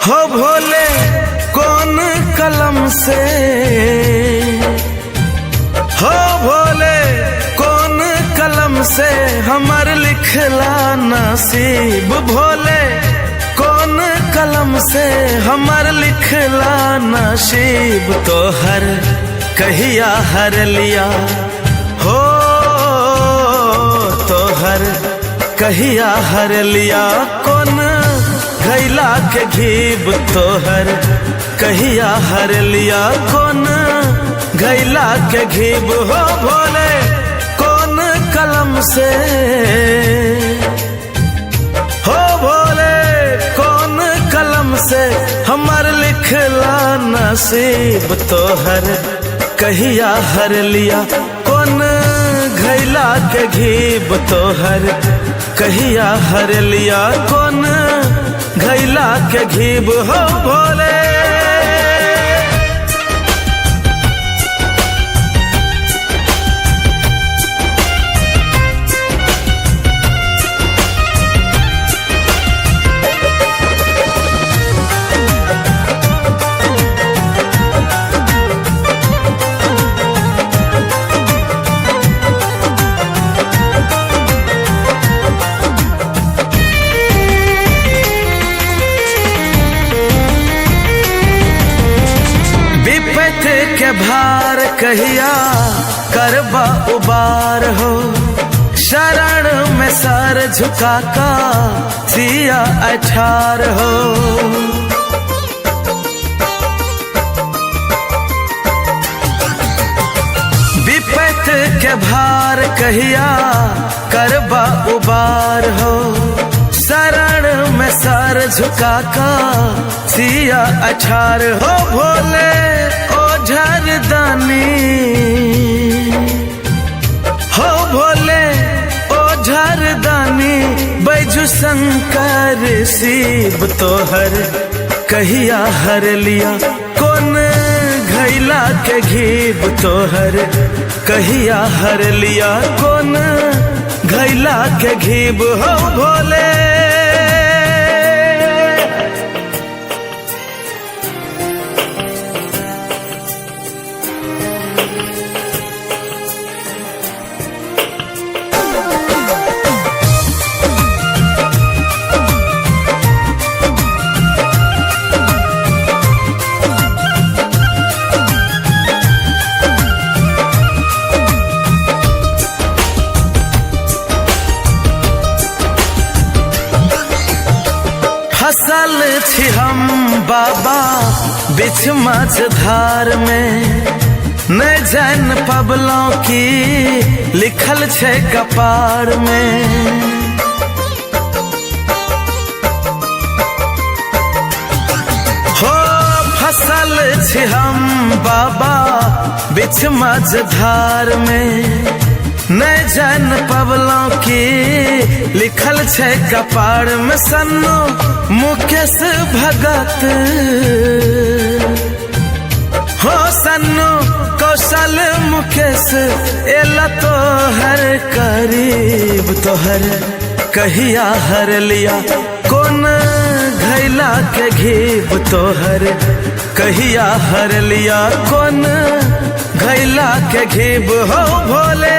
हो भोले कौन कलम से, हो भोले कौन कलम से हमर लिखला नसीब। भोले कौन कलम से हमर लिखला नसीब। तो हर कहिया हर लिया हो, तो हर कहिया हर लिया कौन घैला के घीब। तोहर कहिया हर लिया कौन घैला के घीब। हो भोले कौन कलम से, हो भोले कौन कलम से हमर लिखला नसीब। तोहर कहिया हर लिया कौन घैला के घीब। तोहर कहिया हर लिया कौन घैला के घीब। हो भोले के भार कहिया करबा उबार हो। शरण में सर झुका का सिया अठार हो। विपत के भार कहिया करबा उबार हो। शरण में सर झुका का सिया अठार हो। भोले झरदानी हो भोले ओ झरदानी बैजू शंकर शिव। तोहर कहिया हर लिया कौन घैला के घीब। तोहर कहिया हर लिया कौन घैला के घीब। हो भोले फसल छी हम बाबा बिच मझधार में। न जान पबलों की लिखल छे कपार में। हो फसल छी हम बाबा बिच मझधार में। न जान पबलों की लिखल छे कपार में। सन्नो मुकेश भगत हो, सन्नो कौशल मुकेश एला तोहर करीब। तोहर कहिया हर लिया कौन घैला के घीब। तोहर कहिया हर लिया कौन घैला के घीब। हो भोले